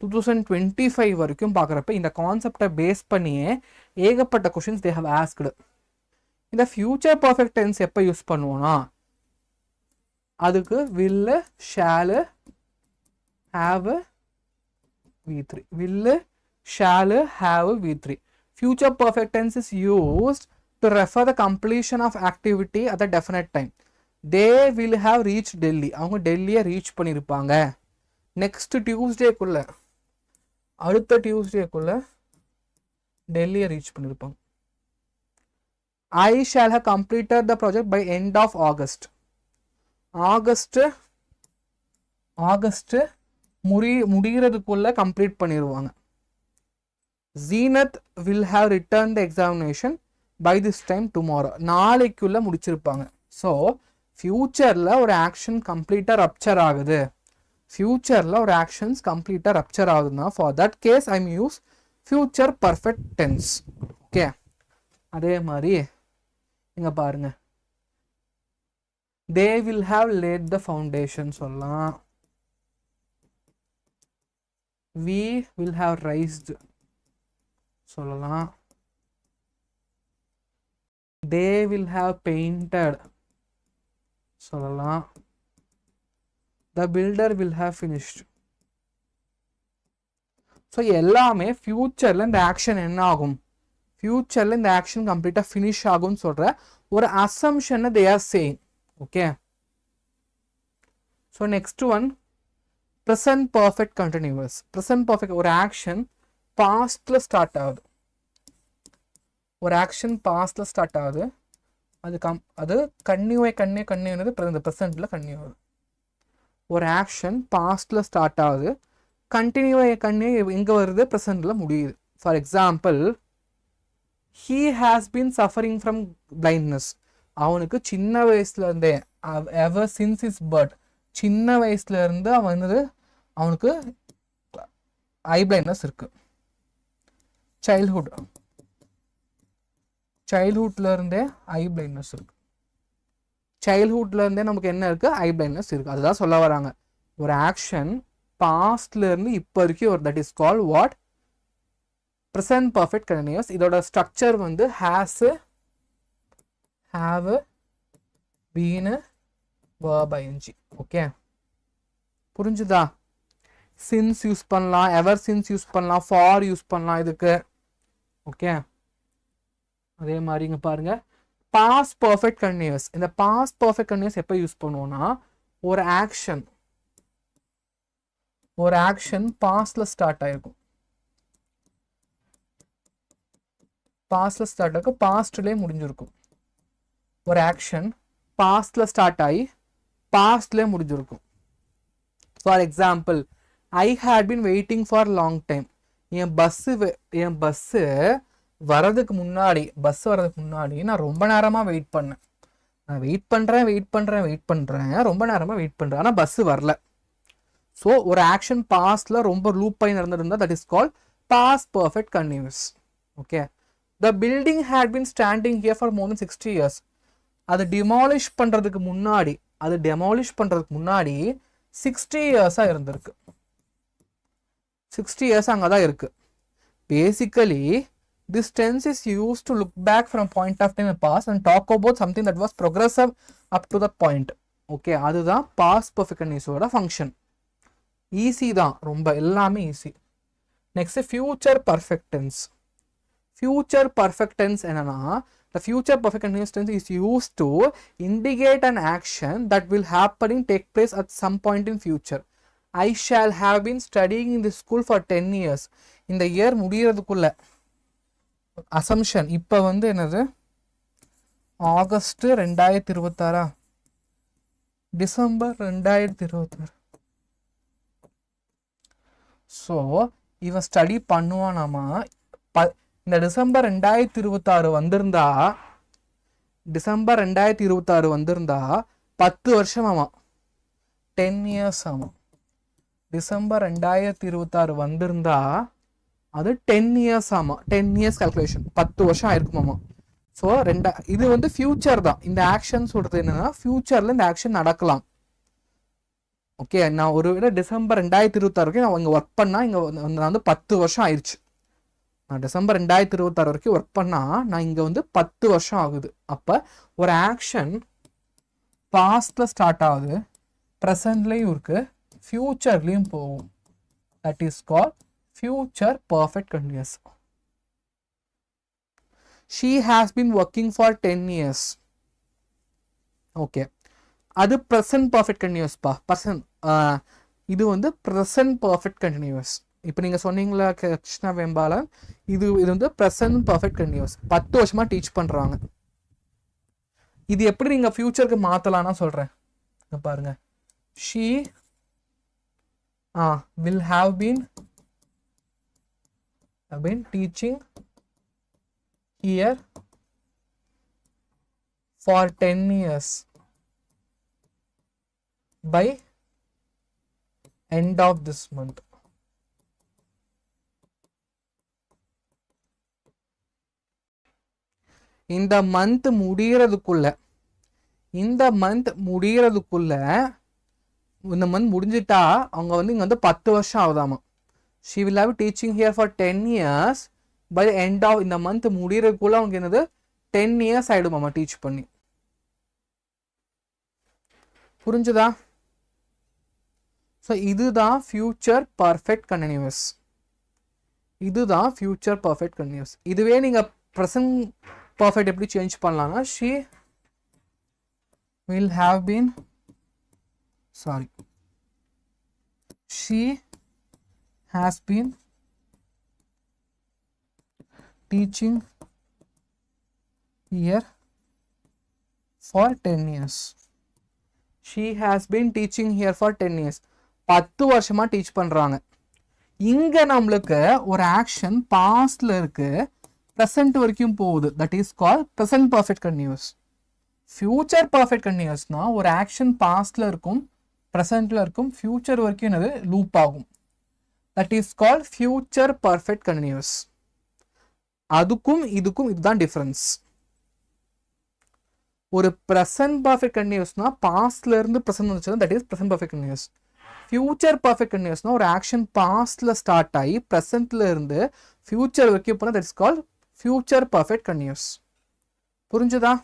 2025 வரைக்கும் பார்க்குறப்ப இந்த கான்செப்டை பேஸ் பண்ணியே ஏகப்பட்ட கொஸ்டின்ஸ் தே ஹவ் ஆஸ்க்டு. இந்த ஃபியூச்சர் பர்ஃபெக்ட் டென்ஸ் எப்போ யூஸ் பண்ணுவோம்னா அதுக்கு will, shall, have, v3. will, shall, have, v3. Future perfect tense is used to refer the completion of activity at the definite time. They will have reached Delhi. அவங்க டெல்லியை reach பண்ணியிருப்பாங்க. Next டியூஸ்டேக்குள்ள, அடுத்த டியூஸ்டேக்குள்ள டெல்லியை reach பண்ணியிருப்பாங்க. I shall have completed the project by end of August. August முடிகிறதுக்குள்ள complete பண்ணிடுவாங்க. Zenith will have returned the examination by this time tomorrow. நாளைக்குள்ள முடிச்சிருப்பாங்க. So ஃபியூச்சரில் ஒரு ஆக்ஷன் கம்ப்ளீட்டாக ரப்சர் ஆகுது, ஃபியூச்சரில் ஒரு ஆக்ஷன்ஸ் கம்ப்ளீட்டாக ரப்சர் ஆகுதுன்னா for that case I'm use future perfect tense. Okay, அதே மாதிரி இங்கே பாருங்க. they will have laid the foundation சொல்லலாம். we will have raised சொல்லலாம். they will have painted சொல்லலாம். the builder will have finished. So எல்லாமே ஃபியூச்சரில் இந்த ஆக்ஷன் என்ன ஆகும், ஃபியூச்சரில் இந்த ஆக்ஷன் கம்ப்ளீட்டாக ஃபினிஷ் ஆகும்னு சொல்கிற ஒரு அசம்ஷனை they are saying. Okay, so next one present perfect continuous. Present perfect ஒரு ஆக்ஷன் பாஸ்டில் ஸ்டார்ட் ஆகுது, ஒரு ஆக்ஷன் பாஸ்டில் ஸ்டார்ட் ஆகுது, அது கன்னியூனது ப்ரெசென்ட்டில் கன்னியூ ஆகுது. ஒரு ஆக்ஷன் பாஸ்டில் ஸ்டார்ட் ஆகுது, கண்டினியூ எங்கே வருது, ப்ரெசென்ட்டில் முடியுது. For example, he has been suffering from blindness. அவனுக்கு சின்ன வயசுலேருந்தே எவர் சின்ஸ் இஸ் பர்த், சின்ன வயசுலேருந்து அவனுக்கு ஐ பிளைண்ட்னஸ் இருக்கு. சைல்ட்ஹுட்லேருந்தே ஐ பிளைண்ட்னஸ் இருக்கு. சைல்ட்ஹுட்லேருந்தே நமக்கு என்ன இருக்குது, ஐ பிளைண்ட்னஸ் இருக்குது. அதுதான் சொல்ல வராங்க. ஒரு ஆக்ஷன் பாஸ்ட்லேருந்து இப்போ வரைக்கும் ஒரு that is call what present perfect continuous. இதோட ஸ்ட்ரக்சர் வந்து has, have, been, verb ing. Okay, புரிஞ்சுதா? சின்ஸ் யூஸ் பண்ணலாம், எவர் சின்ஸ் யூஸ் பண்ணலாம், ஃபார் யூஸ் பண்ணலாம் இதுக்கு. ஓகே, அதே மாதிரி இங்கே பாருங்க பாஸ்ட் பர்ஃபெக்ட் கண்டினியூஸ். இந்த பாஸ்ட் பர்ஃபெக்ட் கண்டினியூஸ் எப்போ யூஸ் பண்ணுவோம்னா ஒரு ஆக்ஷன் பாஸ்டில் ஸ்டார்ட் ஆகிருக்கும், பாஸ்டில் ஸ்டார்ட் ஆகும், பாஸ்ட்லேயே முடிஞ்சிருக்கும். ஒரு ஆக்ஷன் பாஸ்டில் ஸ்டார்ட் ஆகி பாஸ்ட்லேயே முடிஞ்சிருக்கும். For example, I had been waiting for long time. என் பஸ்ஸு வரதுக்கு முன்னாடி நான் ரொம்ப நேரமாக வெயிட் பண்ணேன். நான் வெயிட் பண்ணுறேன், ரொம்ப நேரமாக வெயிட் பண்ணுறேன், ஆனால் பஸ்ஸு வரல. ஸோ ஒரு ஆக்ஷன் பாஸ்டில் ரொம்ப லூப் ஆகி நடந்துருந்தா that is call past perfect continuous. Okay, the building had been standing here for more than 60 years. அது டிமாலிஷ் பண்ணுறதுக்கு முன்னாடி 60 இயர்ஸாக இருந்திருக்கு. 60 இயர்ஸ் அங்கே தான் இருக்குது. Basically this tense is used to look back from point of time in the past and talk about something that was progressive up to that point. ஓகே, அதுதான் past perfect continuous-ஓட ஃபங்க்ஷன். ஈஸி தான், ரொம்ப எல்லாமே easy. Next future perfect tense. Future perfect tense என்னன்னா, the future perfect continuous tense is used to indicate an action that will take place at some point in future. I shall have been studying in this school for 10 years. இந்த year முடியறதுக்குள்ள assumption. இப்போ வந்து என்னது, August 2026, December 2026. So இவன் study பண்ணுவானாமா. இந்த December 2026 வந்திருந்தா, 10 வருஷம் ஆமாம், 10 years ஆமாம். டிசம்பர் 2026 வந்திருந்தா அது 10 இயர்ஸ் ஆமாம். 10 இயர்ஸ் கால்குலேஷன் 10 வருஷம் ஆயிருக்குமாமா. ஸோ இது வந்து ஃபியூச்சர் தான். இந்த ஆக்ஷன் சொல்றது என்னன்னா, ஃபியூச்சர்ல இந்த ஆக்ஷன் நடக்கலாம். ஓகே, நான் ஒரு விட டிசம்பர் 2026 வரைக்கும் நான் இங்கே ஒர்க் பண்ணால் இங்கே நான் வந்து 10 வருஷம் ஆயிடுச்சு. நான் டிசம்பர் 2026 வரைக்கும் ஒர்க் பண்ணால் நான் இங்கே வந்து 10 வருஷம் ஆகுது. அப்போ ஒரு ஆக்ஷன் பாஸ்டில் ஸ்டார்ட் ஆகுது, ப்ரெசன்ட்லேயும் இருக்குது, ஃபியூச்சர்லேயும் போகும். That is call future perfect continuous. She has been working for 10 years. Okay, அது ப்ரெசன்ட் பர்ஃபெக்ட் கண்டினியூஸ்ப்பா. இது வந்து ப்ரெசன்ட் பர்ஃபெக்ட் கண்டினியூஸ். இப்போ நீங்கள் சொன்னீங்களா கிருஷ்ணா வெம்பால, இது வந்து ப்ரெசன்ட் பர்ஃபெக்ட் கண்டினியூஸ். 10 வருஷமாக டீச் பண்ணுறாங்க. இது எப்படி நீங்கள் ஃபியூச்சருக்கு மாற்றலான்னா சொல்கிறேன் பாருங்க. She will have been teaching here for 10 years by end of this month. இந்த மந்த் முடிகிறதுக்குள்ள இந்த மந்த் முடிஞ்சிட்டா அவங்க வந்து இங்கே வந்து 10 வருஷம் ஆகுதாமா. She will have teaching here for 10 years by the end of இந்த மந்த் முடிகிறதுக்குள்ள அவங்க என்னது 10 இயர்ஸ் ஆயிடுமாமா டீச் பண்ணி. புரிஞ்சுதா? ஸோ இதுதான் ஃபியூச்சர் பர்ஃபெக்ட் கண்டினியூஸ். இதுதான் ஃபியூச்சர் பர்ஃபெக்ட் கண்டினியூஸ். இதுவே நீங்கள் ப்ரெசன்ட் பர்ஃபெக்ட் எப்படி சேஞ்ச் பண்ணலாம்னா, she will have been she has been teaching here for 10 years. She has been teaching here for 10 years. 10 வருஷமா டீச் பண்றாங்க. இங்க நம்மளுக்கு ஒரு ஆக்ஷன் பாஸ்ட்ல இருக்கு, present வரைக்கும் போகுது. That is call present perfect continuous. Future perfect கண்டினியூஸ்னா ஒரு ஆக்ஷன் பாஸ்ட்ல இருக்கும், ப்ரெசென்ட்ல இருக்கும், ஃபியூச்சர் வரைக்கும் என்னது லூப் ஆகும். That is call future perfect continuous. அதுக்கும் இதுக்கும் இதுதான் டிஃபரன்ஸ். ஒரு ப்ரெசென்ட் பர்ஃபெக்ட் கண்டினியூஸ்னா பாஸ்ட்ல இருந்து ப்ரெசென்ட் வந்துச்சுன்னா that is present perfect continuous. Future perfect கண்டினியூஸ்னா ஒரு ஆக்ஷன் பாஸ்ட்ல ஸ்டார்ட் ஆகி ப்ரெசென்ட்ல இருந்து ஃபியூச்சர் வரைக்கும் போனால் that is call future perfect continuous. புரிஞ்சுதா?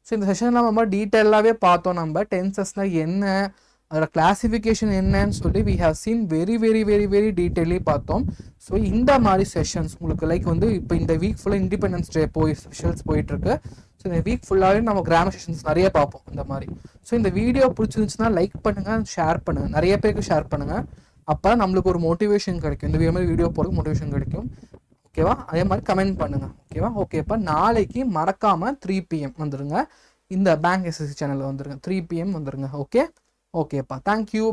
ஸோ இந்த செஷனில் நம்ம டீட்டெயிலாகவே பார்த்தோம். நம்ம டென்சஸ்னால் என்ன, அதோட கிளாசிஃபிகேஷன் என்னன்னு சொல்லி we have seen very very very very டீட்டெயிலே பார்த்தோம். ஸோ இந்த மாதிரி செஷன்ஸ் உங்களுக்கு லைக் வந்து இப்போ இந்த வீக் ஃபுல்லாக இண்டிபெண்டன்ஸ் டே ஸ்பெஷல்ஸ் போயிட்டுருக்கு. ஸோ இந்த வீக் ஃபுல்லாகவே நம்ம கிராமர் செஷன்ஸ் நிறைய பார்ப்போம் இந்த மாதிரி. ஸோ இந்த வீடியோ பிடிச்சிருந்துச்சுன்னா லைக் பண்ணுங்கள், ஷேர் பண்ணுங்கள், நிறைய பேருக்கு ஷேர் பண்ணுங்கள். அப்போ நம்மளுக்கு ஒரு மோட்டிவேஷன் கிடைக்கும், இந்த மாதிரி வீடியோ போகிறதுக்கு மோட்டிவேஷன் கிடைக்கும். ஓகேவா? அதே மாதிரி கமெண்ட் பண்ணுங்கள். ஓகேவா? ஓகேப்பா. நாளைக்கு மறக்காமல் 3 PM வந்துடுங்க. இந்த பேங்க் எஸ்எஸ்சி சேனலில் வந்துடுங்க. 3 PM வந்துடுங்க. ஓகேப்பா. தேங்க்யூ.